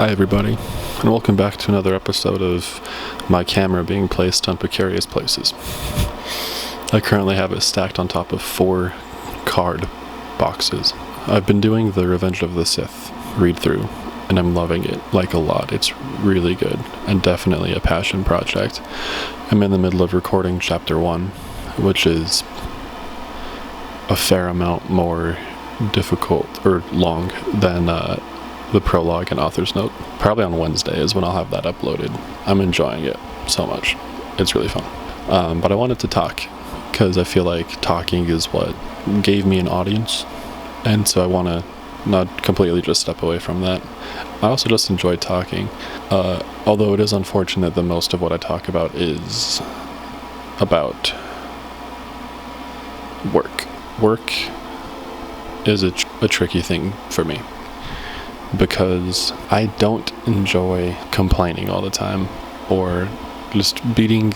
Hi everybody, and welcome back to another episode of my camera being placed on precarious places. I currently have it stacked on top of 4 card boxes. I've been doing the Revenge of the Sith read-through, and I'm loving it, like a lot. It's really good, and definitely a passion project. I'm in the middle of recording Chapter 1, which is a fair amount more difficult, or long, than the prologue and author's note. Probably on Wednesday is when I'll have that uploaded. I'm enjoying it so much. It's really fun. But I wanted to talk because I feel like talking is what gave me an audience, and so I want to not completely just step away from that. I also just enjoy talking, although it is unfortunate that most of what I talk about is about work. Work is a tricky thing for me, because I don't enjoy complaining all the time or just beating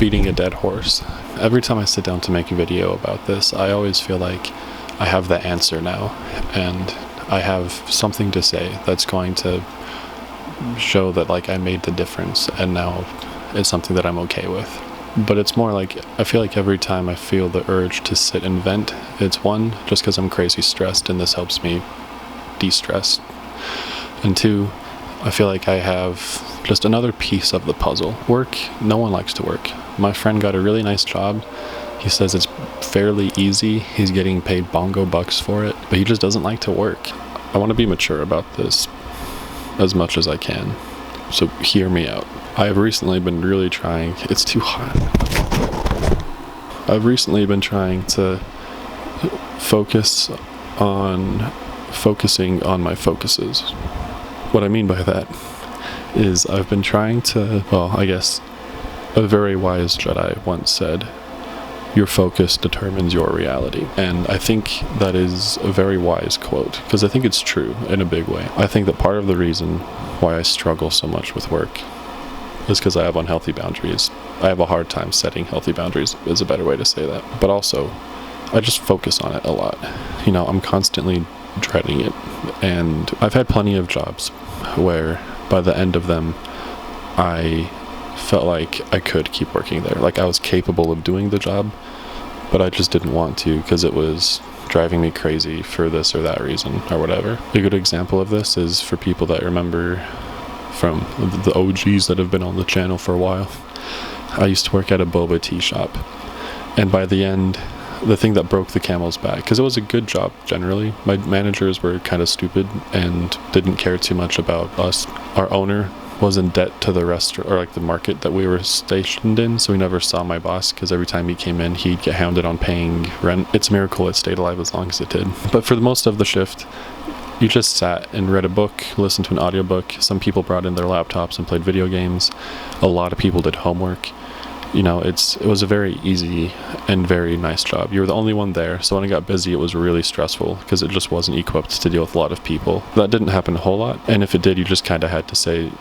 a dead horse. Every time I sit down to make a video about this, I always feel like I have the answer now, and I have something to say that's going to show that like I made the difference, and now it's something that I'm okay with. But it's more like, I feel like every time I feel the urge to sit and vent, it's one, just because I'm crazy stressed and this helps me de-stress, and 2, I feel like I have just another piece of the puzzle. Work, no one likes to work. My friend got a really nice job. He says it's fairly easy. He's getting paid bongo bucks for it, but he just doesn't like to work. I want to be mature about this as much as I can, so hear me out. I've recently been really trying, it's too hot. I've recently been trying to focusing on my focuses. What I mean by that is I've been trying to, well, I guess a very wise Jedi once said, your focus determines your reality. And I think that is a very wise quote, because I think it's true in a big way. I think that part of the reason why I struggle so much with work is because I have unhealthy boundaries. I have a hard time setting healthy boundaries, is a better way to say that. But also, I just focus on it a lot. You know, I'm constantly dreading it, and I've had plenty of jobs where by the end of them I felt like I could keep working there, like I was capable of doing the job, but I just didn't want to because it was driving me crazy for this or that reason or whatever. A good example of this is for people that remember from the OGs that have been on the channel for a while. I used to work at a boba tea shop, and by the end, the thing that broke the camel's back, because it was a good job generally, my managers were kind of stupid and didn't care too much about us. Our owner was in debt to the restaurant, or like the market that we were stationed in, so we never saw my boss, because every time he came in he'd get hounded on paying rent. It's a miracle it stayed alive as long as it did. But for the most of the shift, you just sat and read a book, listened to an audiobook. Some people brought in their laptops and played video games. A lot of people did homework. You know, it was a very easy and very nice job. You were the only one there, so when it got busy, it was really stressful because it just wasn't equipped to deal with a lot of people. That didn't happen a whole lot, and if it did, you just kind of had to say,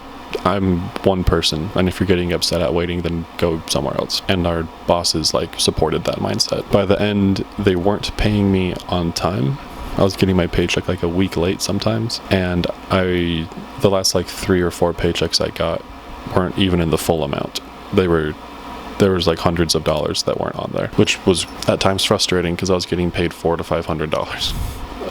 I'm one person, and if you're getting upset at waiting, then go somewhere else. And our bosses supported that mindset. By the end, they weren't paying me on time. I was getting my paycheck a week late sometimes, and the last 3 or 4 paychecks I got weren't even in the full amount. There was hundreds of dollars that weren't on there, which was at times frustrating because I was getting paid $400 to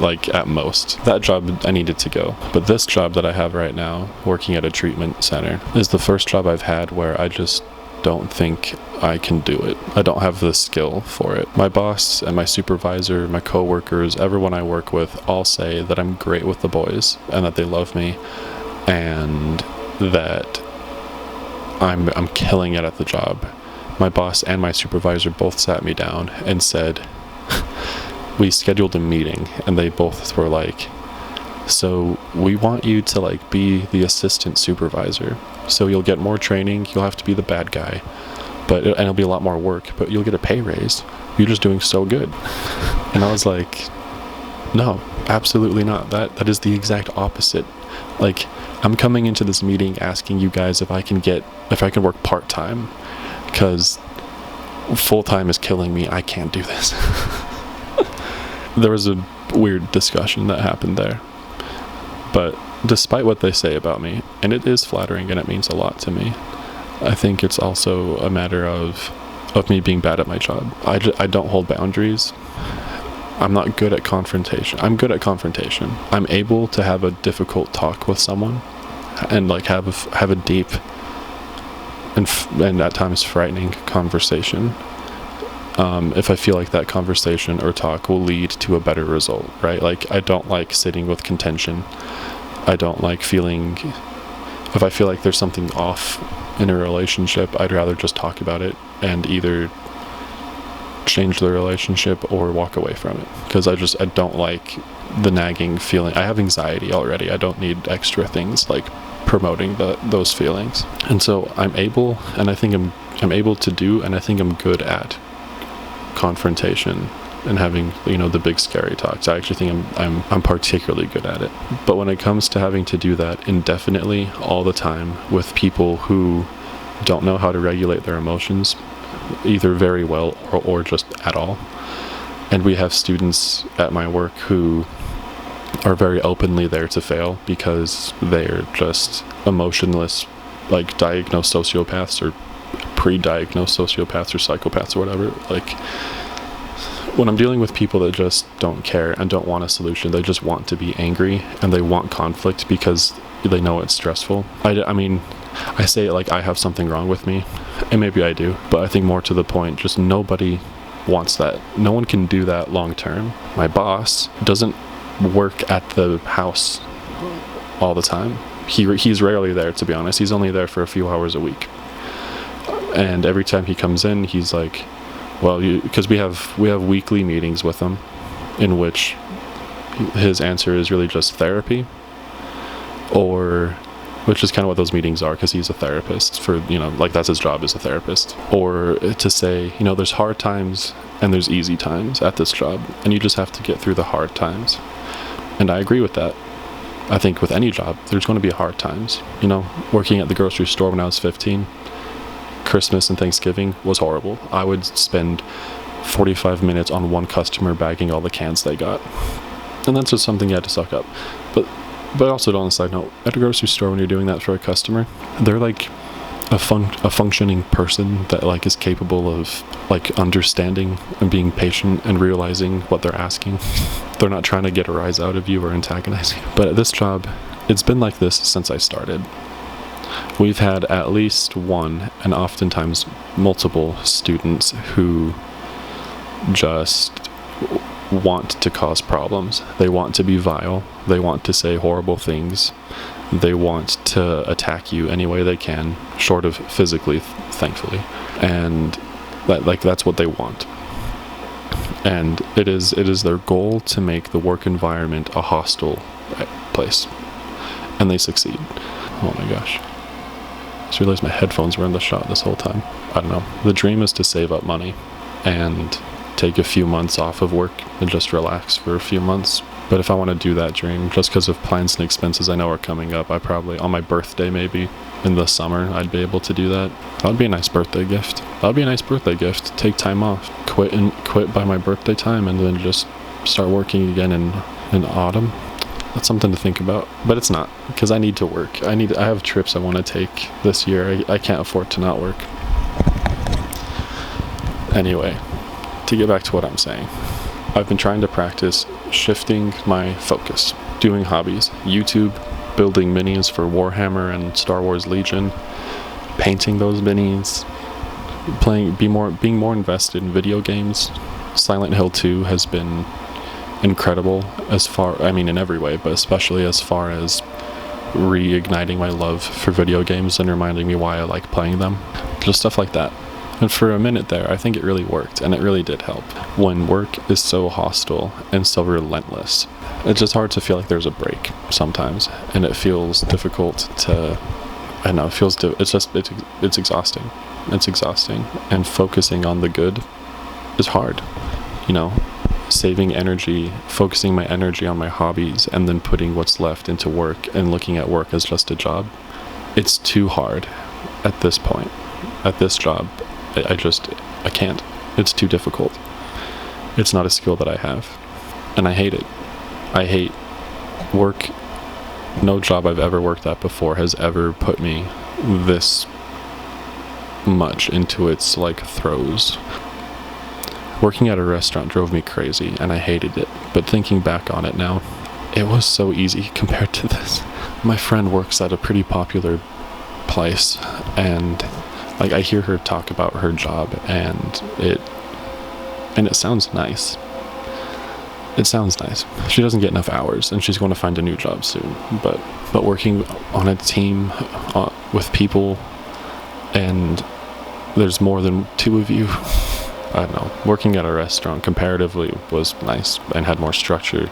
$500, at most. That job, I needed to go. But this job that I have right now, working at a treatment center, is the first job I've had where I just don't think I can do it. I don't have the skill for it. My boss and my supervisor, my coworkers, everyone I work with all say that I'm great with the boys and that they love me and that I'm killing it at the job. My boss and my supervisor both sat me down and said, we scheduled a meeting, and they both were like, so we want you to be the assistant supervisor, so you'll get more training, you'll have to be the bad guy, and it'll be a lot more work, but you'll get a pay raise. You're just doing so good. And I was like, no, absolutely not. That is the exact opposite. I'm coming into this meeting asking you guys if I can work part-time, because full-time is killing me. I can't do this. There was a weird discussion that happened there. But despite what they say about me, and it is flattering and it means a lot to me, I think it's also a matter of me being bad at my job. I don't hold boundaries. I'm not good at confrontation. I'm good at confrontation. I'm able to have a difficult talk with someone and like have a deep and at times frightening conversation. If I feel like that conversation or talk will lead to a better result, right? Like, I don't like sitting with contention. I don't like feeling, if I feel like there's something off in a relationship, I'd rather just talk about it and either change the relationship or walk away from it. Because I don't like the nagging feeling. I have anxiety already. I don't need extra things like promoting those feelings. And so I'm able, and I think I'm able to do, and I think I'm good at confrontation and having, the big scary talks. I actually think I'm particularly good at it. But when it comes to having to do that indefinitely all the time with people who don't know how to regulate their emotions either very well or just at all, and we have students at my work who are very openly there to fail because they're just emotionless, like diagnosed sociopaths or pre-diagnosed sociopaths or psychopaths or whatever. Like, when I'm dealing with people that just don't care and don't want a solution, they just want to be angry and they want conflict because they know it's stressful. I mean, I say it like I have something wrong with me, and maybe I do, but I think more to the point, just nobody wants that. No one can do that long term. My boss doesn't work at the house all the time. He's rarely there, to be honest. He's only there for a few hours a week. And every time he comes in, he's like, well, because we have weekly meetings with him in which his answer is really just therapy, which is kind of what those meetings are, because he's a therapist for, like that's his job as a therapist. Or to say, there's hard times and there's easy times at this job, and you just have to get through the hard times. And I agree with that. I think with any job, there's going to be hard times. Working at the grocery store when I was 15, Christmas and Thanksgiving was horrible. I would spend 45 minutes on one customer bagging all the cans they got. And that's just something you had to suck up. But also, on a side note, at a grocery store, when you're doing that for a customer, they're like a functioning person that like is capable of like understanding and being patient and realizing what they're asking. They're not trying to get a rise out of you or antagonize you. But at this job, it's been like this since I started. We've had at least one, and oftentimes multiple, students who just want to cause problems. They want to be vile. They want to say horrible things. They want to attack you any way they can, short of physically, thankfully. And that's what they want. And it is their goal to make the work environment a hostile place. And they succeed. Oh my gosh. I just realized my headphones were in the shot this whole time. I don't know. The dream is to save up money and take a few months off of work and just relax for a few months. But if I want to do that dream, just because of plans and expenses I know are coming up, I probably, on my birthday maybe, in the summer, I'd be able to do that. That would be a nice birthday gift. That would be a nice birthday gift. Take time off. Quit by my birthday time and then just start working again in autumn. That's something to think about. But it's not, because I need to work. I have trips I want to take this year. I can't afford to not work. Anyway, to get back to what I'm saying, I've been trying to practice shifting my focus, doing hobbies, YouTube, building minis for Warhammer and Star Wars Legion, painting those minis, being more invested in video games. Silent Hill 2 has been incredible in every way, but especially as far as reigniting my love for video games and reminding me why I like playing them. Just stuff like that. And for a minute there, I think it really worked, and it really did help. When work is so hostile and so relentless, it's just hard to feel like there's a break sometimes, and it feels difficult to, I don't know, it's exhausting. It's exhausting, and focusing on the good is hard. Saving energy, focusing my energy on my hobbies, and then putting what's left into work and looking at work as just a job. It's too hard at this point, at this job. I can't. It's too difficult. It's not a skill that I have. And I hate it. I hate work No job I've ever worked at before has ever put me this much into its like throes. Working at a restaurant drove me crazy and I hated it, but thinking back on it now, it was so easy compared to this. My friend works at a pretty popular place, and like I hear her talk about her job, and it sounds nice. It sounds nice. She doesn't get enough hours, and she's going to find a new job soon. But working on a team with people, and there's more than two of you. I don't know. Working at a restaurant comparatively was nice and had more structure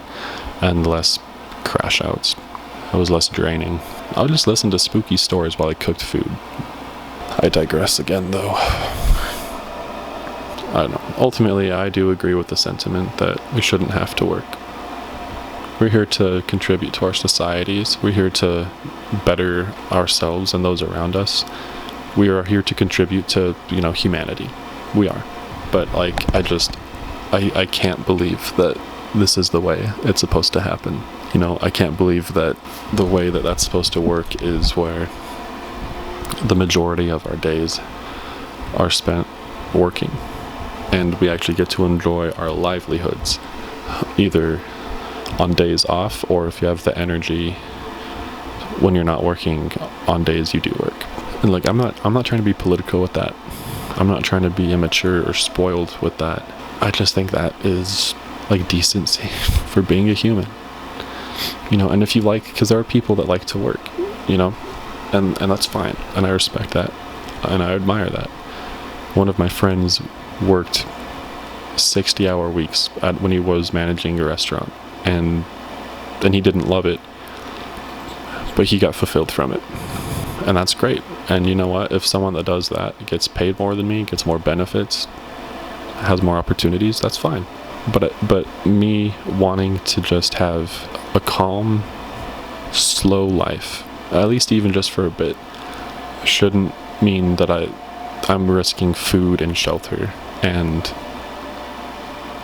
and less crash outs. It was less draining. I would just listen to spooky stories while I cooked food. I digress again, though. I don't know. Ultimately, I do agree with the sentiment that we shouldn't have to work. We're here to contribute to our societies. We're here to better ourselves and those around us. We are here to contribute to, humanity. We are. But, like, I can't believe that this is the way it's supposed to happen. I can't believe that the way that that's supposed to work is where the majority of our days are spent working. And we actually get to enjoy our livelihoods, either on days off, or if you have the energy when you're not working on days you do work. And like, I'm not trying to be political with that. I'm not trying to be immature or spoiled with that. I just think that is like decency for being a human. And if you because there are people that like to work, and that's fine. And I respect that. And I admire that. One of my friends worked 60-hour weeks when he was managing a restaurant, and he didn't love it, but he got fulfilled from it, and that's great. And you know what, if someone that does that gets paid more than me, gets more benefits, has more opportunities, that's fine. But me wanting to just have a calm, slow life, at least even just for a bit, shouldn't mean that I'm risking food and shelter and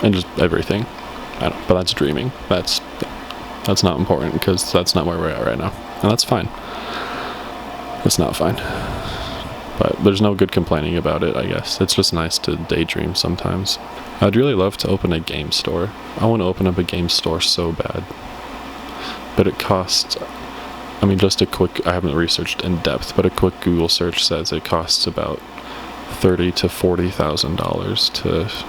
just everything. But that's dreaming. That's not important, because that's not where we're at right now, and that's fine. It's not fine, but there's no good complaining about it. I guess it's just nice to daydream sometimes. I'd really love to open a game store. I want to open up a game store so bad, but it costs. Just a quick, I haven't researched in depth, but a quick Google search says it costs about $30,000 to $40,000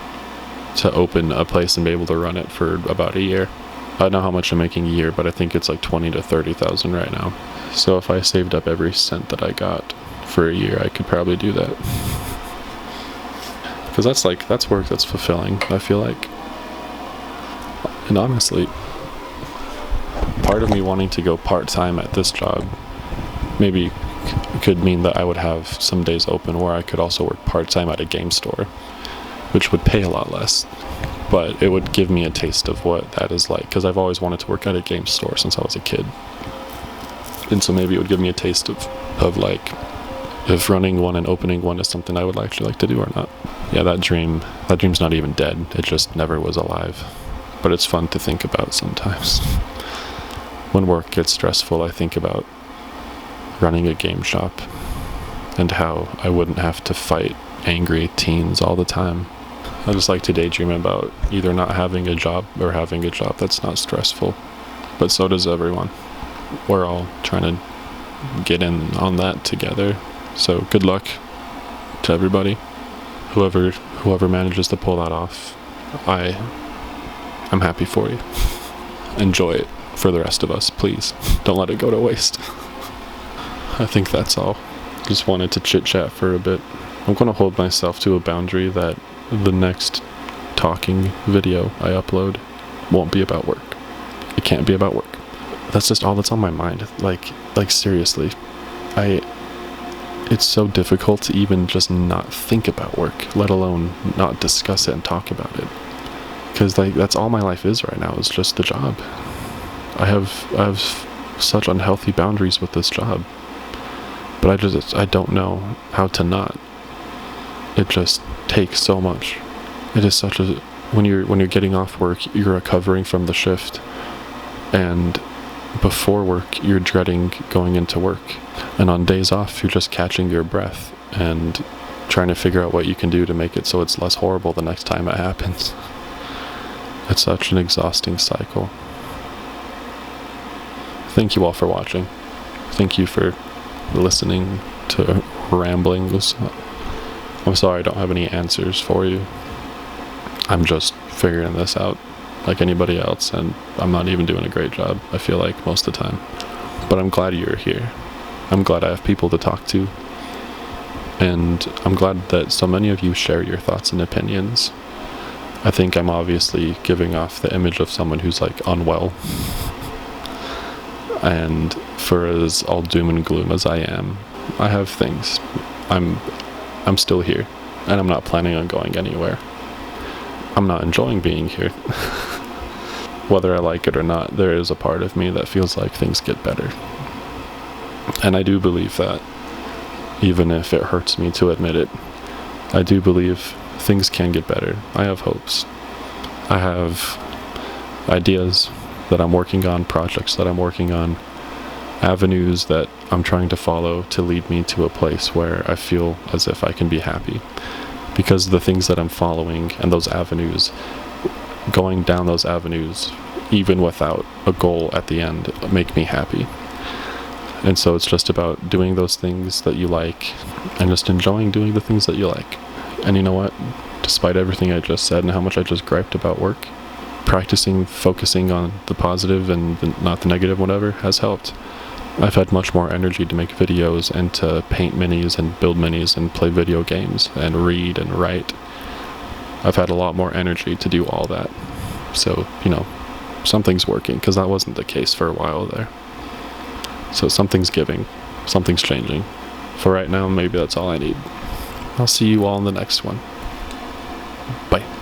to open a place and be able to run it for about a year. I don't know how much I'm making a year, but I think it's like $20,000 to $30,000 right now. So if I saved up every cent that I got for a year, I could probably do that. Because that's work that's fulfilling, I feel like. And honestly, part of me wanting to go part-time at this job maybe could mean that I would have some days open where I could also work part-time at a game store, which would pay a lot less, but it would give me a taste of what that is like, because I've always wanted to work at a game store since I was a kid. And so maybe it would give me a taste of like, if running one and opening one is something I would actually like to do or not. Yeah, that dream's not even dead. It just never was alive. But it's fun to think about sometimes. When work gets stressful, I think about running a game shop and how I wouldn't have to fight angry teens all the time. I just like to daydream about either not having a job or having a job that's not stressful. But so does everyone. We're all trying to get in on that together. So good luck to everybody. Whoever manages to pull that off, I'm happy for you. Enjoy it for the rest of us, please. Don't let it go to waste. I think that's all. Just wanted to chit-chat for a bit. I'm going to hold myself to a boundary that the next talking video I upload won't be about work. It can't be about work. That's just all that's on my mind. Like seriously. It's so difficult to even just not think about work, let alone not discuss it and talk about it. Because that's all my life is right now, is just the job. I have such unhealthy boundaries with this job. But I don't know how to not. It just takes so much. It is such a, when you're getting off work, you're recovering from the shift, and before work, you're dreading going into work. And on days off, you're just catching your breath and trying to figure out what you can do to make it so it's less horrible the next time it happens. It's such an exhausting cycle. Thank you all for watching. Thank you for listening to ramblings. I'm sorry I don't have any answers for you. I'm just figuring this out like anybody else, and I'm not even doing a great job, I feel like, most of the time. But I'm glad you're here. I'm glad I have people to talk to. And I'm glad that so many of you share your thoughts and opinions. I think I'm obviously giving off the image of someone who's like unwell. And for as all doom and gloom as I am, I have things. I'm still here, and I'm not planning on going anywhere. I'm not enjoying being here. Whether I like it or not, there is a part of me that feels like things get better. And I do believe that, even if it hurts me to admit it. I do believe things can get better. I have hopes. I have ideas that I'm working on, projects that I'm working on, avenues that I'm trying to follow to lead me to a place where I feel as if I can be happy. Because the things that I'm following and those avenues, going down those avenues, even without a goal at the end, make me happy. And so it's just about doing those things that you like and just enjoying doing the things that you like. And you know what? Despite everything I just said and how much I just griped about work, practicing focusing on the positive and not the negative, whatever, has helped. I've had much more energy to make videos and to paint minis and build minis and play video games and read and write. I've had a lot more energy to do all that. So, something's working, because that wasn't the case for a while there. So something's giving, something's changing. For right now, maybe that's all I need. I'll see you all in the next one. Bye.